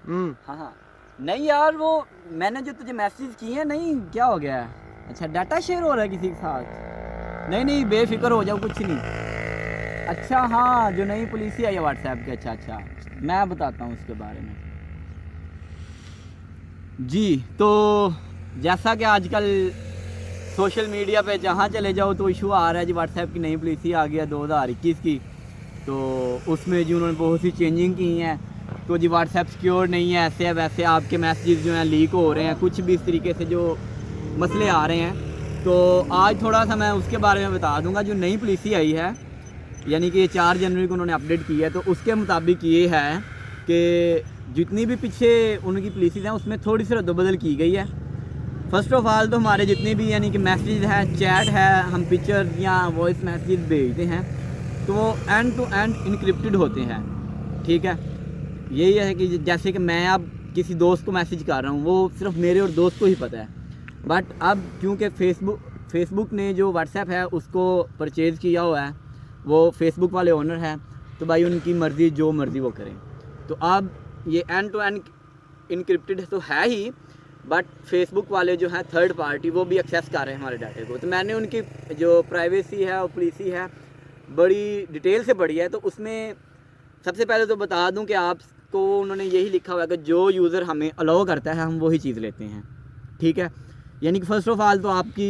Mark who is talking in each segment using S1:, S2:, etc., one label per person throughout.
S1: हाँ हाँ, नहीं यार वो मैंने जो तुझे मैसेज किए हैं, नहीं क्या हो गया है? अच्छा डाटा शेयर हो रहा है किसी के साथ? नहीं नहीं बेफिक्र हो जाओ, कुछ नहीं। अच्छा हाँ, जो नई पॉलिसी आई है व्हाट्सएप की, अच्छा अच्छा, मैं बताता हूँ उसके बारे में। जी तो जैसा कि आजकल सोशल मीडिया पे जहाँ चले जाओ तो इशू आ रहा है जी, व्हाट्सएप की नई पॉलिसी आ गई है 2021 की। तो उसमें जी उन्होंने बहुत सी चेंजिंग की हैं। तो जी व्हाट्सएप सिक्योर नहीं है, ऐसे है वैसे आपके मैसेजेस जो हैं लीक हो रहे हैं, कुछ भी इस तरीके से जो मसले आ रहे हैं। तो आज थोड़ा सा मैं उसके बारे में बता दूंगा। जो नई पॉलिसी आई है, यानी कि 4 जनवरी को उन्होंने अपडेट की है, तो उसके मुताबिक ये है कि जितनी भी पीछे उनकी पॉलिसीज़ हैं उसमें थोड़ी सी रद्दबदल की गई है। फ़र्स्ट ऑफ़ ऑल तो हमारे जितने भी यानी कि मैसेज है, चैट है, हम पिक्चर या वॉइस मैसेज भेजते हैं तो वो एंड टू एंड इनक्रिप्टेड होते हैं। ठीक है, यही है कि जैसे कि मैं अब किसी दोस्त को मैसेज कर रहा हूँ, वो सिर्फ मेरे और दोस्त को ही पता है। बट अब क्योंकि फेसबुक ने जो व्हाट्सएप है उसको परचेज़ किया हुआ है, वो फेसबुक वाले ओनर हैं, तो भाई उनकी मर्ज़ी जो मर्ज़ी वो करें। तो अब ये एंड टू एंड इनक्रिप्टेड तो है ही, बट फेसबुक वाले जो हैं थर्ड पार्टी वो भी एक्सेस कर रहे हैं हमारे डाटे को। तो मैंने उनकी जो प्राइवेसी है और पॉलिसी है बड़ी डिटेल से पढ़ी है। तो उसमें सबसे पहले तो बता दूं कि आपको उन्होंने यही लिखा हुआ है कि जो यूज़र हमें अलाउ करता है हम वही चीज़ लेते हैं। ठीक है, यानी कि फ़र्स्ट ऑफ़ ऑल तो आपकी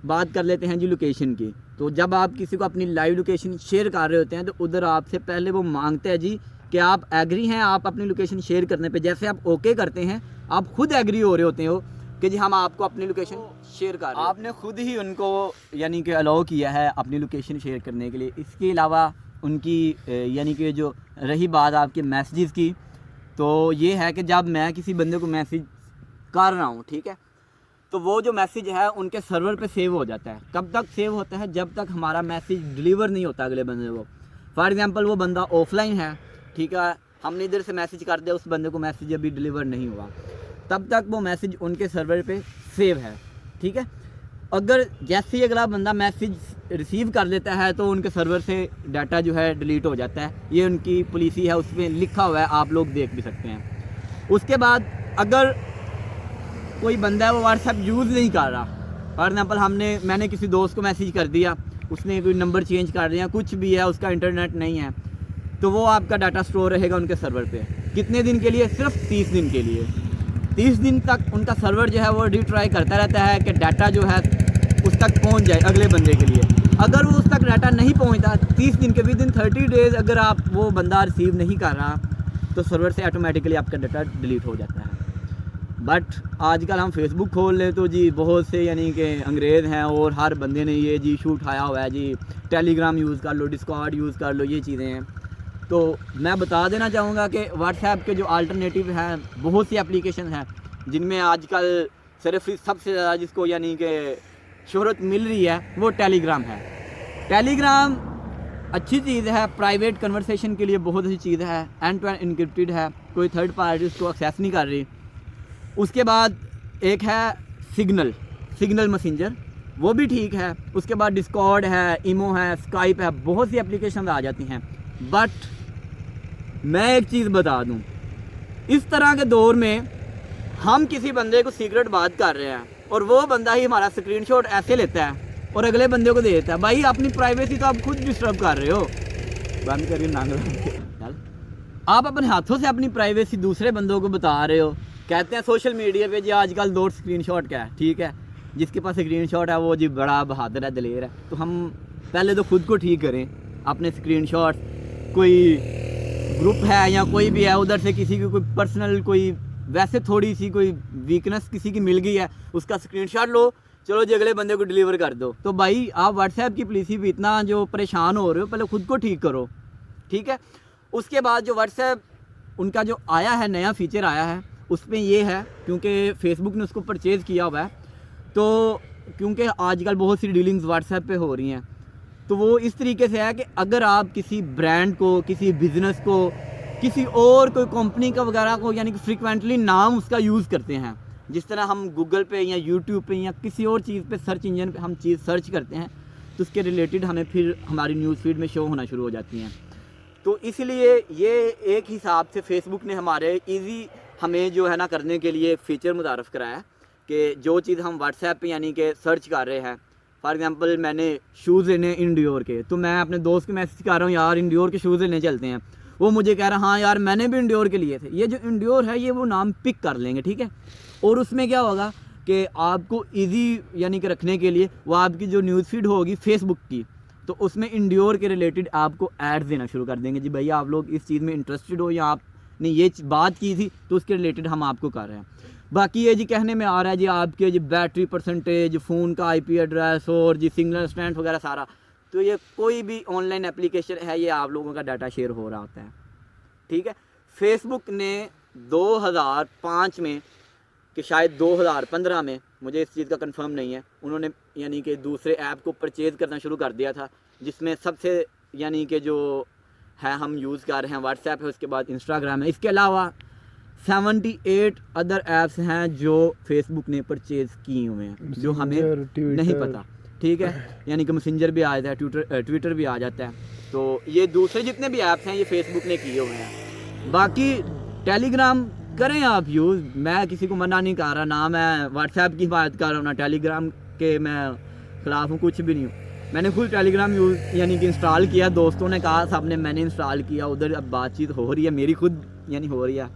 S1: बात कर लेते हैं जी लोकेशन की। तो जब आप किसी को अपनी लाइव लोकेशन शेयर कर रहे होते हैं तो उधर आपसे पहले वो मांगते हैं जी कि आप एग्री हैं आप अपनी लोकेशन शेयर करने पे। जैसे आप ओके करते हैं, आप खुद एग्री हो रहे होते हो कि जी हम आपको अपनी लोकेशन शेयर कर रहे हैं, आपने खुद ही उनको यानी कि अलाउ किया है अपनी लोकेशन शेयर करने के लिए। इसके अलावा उनकी यानी कि जो रही बात आपके मैसेजेस की, तो ये है कि जब मैं किसी बंदे को मैसेज कर रहा हूँ, ठीक है, तो वो जो मैसेज है उनके सर्वर पे सेव हो जाता है। कब तक सेव होता है? जब तक हमारा मैसेज डिलीवर नहीं होता अगले बंदे को। फॉर एग्जांपल वो बंदा ऑफलाइन है, ठीक है, हमने इधर से मैसेज कर दिया, उस बंदे को मैसेज अभी डिलीवर नहीं हुआ, तब तक वो मैसेज उनके सर्वर पे सेव है। ठीक है, अगर जैसे ही अगला बंदा मैसेज रिसीव कर लेता है तो उनके सर्वर से डाटा जो है डिलीट हो जाता है। ये उनकी पॉलिसी है, उसमें लिखा हुआ है, आप लोग देख भी सकते हैं। उसके बाद अगर कोई बंदा है वो व्हाट्सएप यूज़ नहीं कर रहा, फॉर एग्जांपल मैंने किसी दोस्त को मैसेज कर दिया, उसने कोई नंबर चेंज कर दिया, कुछ भी है, उसका इंटरनेट नहीं है, तो वो आपका डाटा स्टोर रहेगा उनके सर्वर पे। कितने दिन के लिए? सिर्फ 30 दिन के लिए। 30 दिन तक उनका सर्वर जो है वो रिट्राई करता रहता है कि डाटा जो है उस तक पहुंच जाए अगले बंदे के लिए। अगर वो उस तक डाटा नहीं पहुंचता 30 दिन के, विद इन 30 डेज़ अगर आप वो बंदा रिसीव नहीं कर रहा, तो सर्वर से ऑटोमेटिकली आपका डाटा डिलीट हो जाता है। बट आजकल हम फेसबुक खोल लें तो जी बहुत से यानी कि अंग्रेज़ हैं और हर बंदे ने ये जी इशू उठाया हुआ है जी, टेलीग्राम यूज़ कर लो, डिस्कॉर्ड यूज़ कर लो, ये चीज़ें हैं। तो मैं बता देना चाहूँगा कि व्हाट्सएप के जो अल्टरनेटिव हैं, बहुत सी एप्लीकेशन हैं जिनमें आजकल सिर्फ सबसे ज़्यादा जिसको यानी कि शोहरत मिल रही है वो टेलीग्राम है। टेलीग्राम अच्छी चीज़ है, प्राइवेट कन्वर्सेशन के लिए बहुत अच्छी चीज़ है, एंड टू एंड इनक्रिप्टेड है, कोई थर्ड पार्टी उसको एक्सेस नहीं कर रही। उसके बाद एक है सिग्नल मैसेंजर, वो भी ठीक है। उसके बाद डिस्कॉर्ड है, इमो है, स्काइप है, बहुत सी एप्लीकेशन आ जाती हैं। बट मैं एक चीज़ बता दूं, इस तरह के दौर में हम किसी बंदे को सीक्रेट बात कर रहे हैं और वो बंदा ही हमारा स्क्रीनशॉट ऐसे लेता है और अगले बंदे को दे देता है, भाई अपनी प्राइवेसी तो आप खुद डिस्टर्ब कर रहे हो। बंद करिए नांग, आप अपने हाथों से अपनी प्राइवेसी दूसरे बंदों को बता रहे हो। कहते हैं सोशल मीडिया पे जी आजकल दौर स्क्रीनशॉट का है, ठीक है, जिसके पास स्क्रीनशॉट है वो जी बड़ा बहादुर है, दलेर है। तो हम पहले तो खुद को ठीक करें, अपने स्क्रीनशॉट, कोई ग्रुप है या कोई भी है उधर से किसी की कोई पर्सनल कोई वैसे थोड़ी सी कोई वीकनेस किसी की मिल गई है, उसका स्क्रीनशॉट लो, चलो जी अगले बंदे को डिलीवर कर दो। तो भाई आप व्हाट्सएप की पॉलिसी भी इतना जो परेशान हो रहे हो, पहले खुद को ठीक करो। ठीक है, उसके बाद जो व्हाट्सएप उनका जो आया है, नया फीचर आया है, उसमें ये है क्योंकि फेसबुक ने उसको परचेज़ किया हुआ है, तो क्योंकि आजकल बहुत सी डीलिंग्स व्हाट्सएप पे हो रही हैं, तो वो इस तरीके से है कि अगर आप किसी ब्रांड को, किसी बिज़नेस को, किसी और कोई कंपनी का वगैरह को यानी कि फ्रिक्वेंटली नाम उसका यूज़ करते हैं, जिस तरह हम गूगल पे या यूट्यूब पे या किसी और चीज़ पे सर्च इंजन पे हम चीज़ सर्च करते हैं, तो उसके रिलेटेड हमें फिर हमारी न्यूज़ फीड में शो होना शुरू हो जाती हैं। तो इसलिए ये एक हिसाब से फेसबुक ने हमारे ईजी हमें जो है ना करने के लिए एक फ़ीचर मुतारफ़ कराया कि जो चीज़ हम व्हाट्सएप पे यानी कि सर्च कर रहे हैं, फॉर एग्ज़ाम्पल मैंने शूज़ लेने इंडियोर के, तो मैं अपने दोस्त को मैसेज कर रहा हूँ यार इंडियोर के शूज़ लेने चलते हैं, वो मुझे कह रहा हाँ यार मैंने भी इंडियोर के लिए थे। ये जो इंडियोर है ये वो नाम पिक कर लेंगे, ठीक है। और उसमें क्या होगा कि आपको ईजी यानी कि रखने के लिए वो आपकी जो न्यूज़ फीड होगी फेसबुक की, तो उसमें इंडियोर के रिलेटेड आपको एड्स देना शुरू कर देंगे। जी भैया आप लोग इस चीज़ में इंटरेस्टेड हो या आपने ये बात की थी तो उसके रिलेटेड हम आपको कर रहे हैं। बाकी ये जी कहने में आ रहा है जी आपके जी बैटरी परसेंटेज, फ़ोन का IP एड्रेस और जी सिग्नल स्ट्रेंथ वगैरह सारा, तो ये कोई भी ऑनलाइन एप्लीकेशन है ये आप लोगों का डाटा शेयर हो रहा होता है, ठीक है। फेसबुक ने 2005 में कि शायद 2015 में, मुझे इस चीज़ का कंफर्म नहीं है, उन्होंने यानी कि दूसरे ऐप को परचेज़ करना शुरू कर दिया था, जिसमें सबसे यानी कि जो है हम यूज़ कर रहे हैं व्हाट्सएप है, उसके बाद इंस्टाग्राम है। इसके अलावा 78 अदर ऐप्स हैं जो फेसबुक ने परचेज़ किए हुए हैं, जो हमें नहीं पता, ठीक है। यानी कि मैसेंजर भी आ जाता है, ट्विटर भी आ जाता है। तो ये दूसरे जितने भी ऐप्स हैं ये फेसबुक ने किए हुए हैं। बाकी टेलीग्राम करें आप यूज़, मैं किसी को मना नहीं कर रहा, ना मैं व्हाट्सएप की बात कर रहा हूँ ना टेलीग्राम के मैं ख़िलाफ़ हूँ, कुछ भी नहीं हूँ। मैंने खुद टेलीग्राम यूज़ यानी कि इंस्टॉल किया, दोस्तों ने कहा साहब ने, मैंने इंस्टॉल किया, उधर अब बातचीत हो रही है मेरी खुद यानी हो रही है।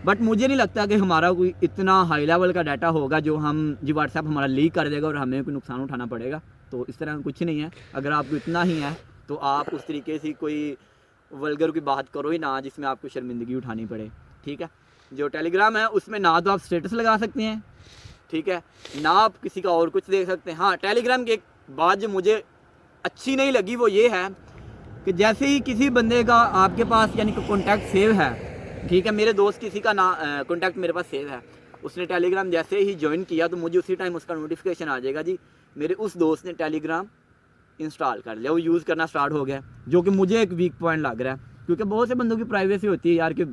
S1: बट मुझे नहीं लगता कि हमारा कोई इतना हाई लेवल का डाटा होगा जो हम जी व्हाट्सएप हमारा लीक कर देगा और हमें कोई नुकसान उठाना पड़ेगा। तो इस तरह कुछ नहीं है। अगर आपको इतना ही है तो आप उस तरीके से कोई वल्गर की बात करो ही ना जिसमें आपको शर्मिंदगी उठानी पड़े, ठीक है। जो टेलीग्राम है उसमें ना तो आप स्टेटस लगा सकते हैं, ठीक है, ना आप किसी का और कुछ देख सकते हैं। हाँ, टेलीग्राम की एक बात जो मुझे अच्छी नहीं लगी वो ये है कि जैसे ही किसी बंदे का आपके पास यानी कि कॉन्टैक्ट सेव है, ठीक है, मेरे दोस्त किसी का ना कॉन्टैक्ट मेरे पास सेव है, उसने टेलीग्राम जैसे ही ज्वाइन किया तो मुझे उसी टाइम उसका नोटिफिकेशन आ जाएगा जी मेरे उस दोस्त ने टेलीग्राम इंस्टॉल कर लिया, वो यूज़ करना स्टार्ट हो गया, जो कि मुझे एक वीक पॉइंट लग रहा है। क्योंकि बहुत से बंदों की प्राइवेसी होती है यार कि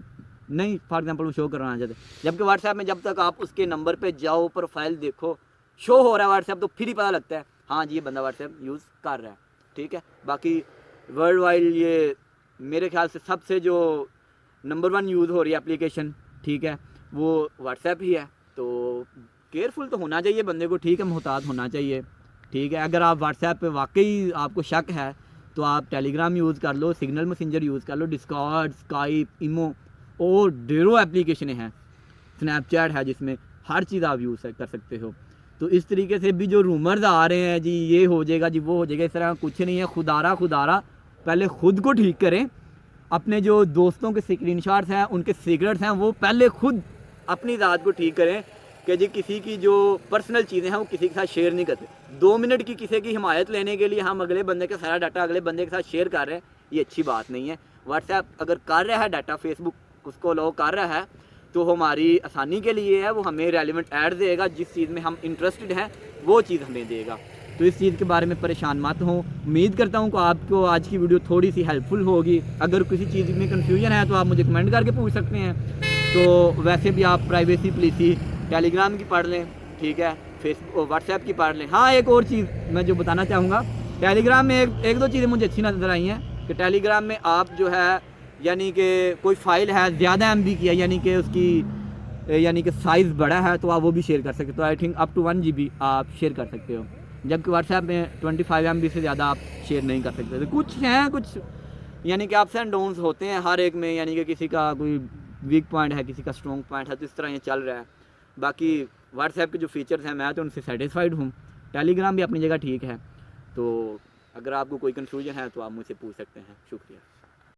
S1: नहीं, फॉर एग्जांपल वो शो करवाना चाहते, जबकि व्हाट्सएप में जब तक आप उसके नंबर पे जाओ, प्रोफाइल देखो, शो हो रहा है व्हाट्सएप, तो फिर ही पता लगता है हाँ जी ये बंदा व्हाट्सएप यूज़ कर रहा है, ठीक है। बाकी वर्ल्ड वाइड ये मेरे ख्याल से सबसे जो नंबर 1 यूज़ हो रही है एप्लीकेशन, ठीक है, वो व्हाट्सएप ही है। तो केयरफुल तो होना चाहिए बंदे को, ठीक है, मोहतात होना चाहिए, ठीक है। अगर आप व्हाट्सएप पे वाकई आपको शक है तो आप टेलीग्राम यूज़ कर लो, सिग्नल मैसेंजर यूज़ कर लो, डिस्कॉर्ड, स्काइप, इमो और ढेरों एप्लीकेशनें हैं, स्नैपचैट है जिसमें हर चीज़ आप यूज़ कर सकते हो। तो इस तरीके से भी जो रूमर्स आ रहे हैं जी ये हो जाएगा जी वो हो जाएगा, इस तरह कुछ नहीं है। खुदारा पहले ख़ुद को ठीक करें, अपने जो दोस्तों के स्क्रीनशॉट्स हैं, उनके सीक्रेट्स हैं, वो पहले खुद अपनी ज़ात को ठीक करें कि जी किसी की जो पर्सनल चीज़ें हैं वो किसी के साथ शेयर नहीं करते। 2 मिनट की किसी की हिमायत लेने के लिए हम अगले बंदे का सारा डाटा अगले बंदे के साथ शेयर कर रहे हैं, ये अच्छी बात नहीं है। व्हाट्सएप अगर कर रहा है डाटा, फेसबुक उसको अलाउ कर रहा है तो हमारी आसानी के लिए है, वो हमें रेलिवेंट ऐड देगा, जिस चीज़ में हम इंटरेस्टेड हैं वो चीज़ हमें देगा। तो इस चीज़ के बारे में परेशान मत हो। उम्मीद करता हूँ कि आपको आज की वीडियो थोड़ी सी हेल्पफुल होगी। अगर किसी चीज़ में कन्फ्यूजन है तो आप मुझे कमेंट करके पूछ सकते हैं। तो वैसे भी आप प्राइवेसी पॉलिसी टेलीग्राम की पढ़ लें, ठीक है, फेसबुक व्हाट्सएप की पढ़ लें। हाँ, एक और चीज़ मैं जो बताना चाहूँगा, टेलीग्राम में एक दो चीज़ें मुझे अच्छी नज़र आई हैं कि टेलीग्राम में आप जो है यानी कि कोई फ़ाइल है ज़्यादा MB की है, यानी कि उसकी यानी कि साइज़ बड़ा है, तो आप वो भी शेयर कर सकते हो। तो I think up to 1 GB आप शेयर कर सकते हो, जबकि व्हाट्सएप में 25 MB से ज़्यादा आप शेयर नहीं कर सकते। तो कुछ हैं कुछ यानी कि अप्स एंड डाउन्स होते हैं हर एक में, यानी कि किसी का कोई वीक पॉइंट है, किसी का स्ट्रॉन्ग पॉइंट है, तो इस तरह ये चल रहा है। बाकी व्हाट्सएप के जो फीचर्स हैं मैं तो उनसे सेटिस्फाइड हूँ। टेलीग्राम भी अपनी जगह ठीक है। तो अगर आपको कोई कन्फ्यूजन है तो आप मुझसे पूछ सकते हैं। शुक्रिया।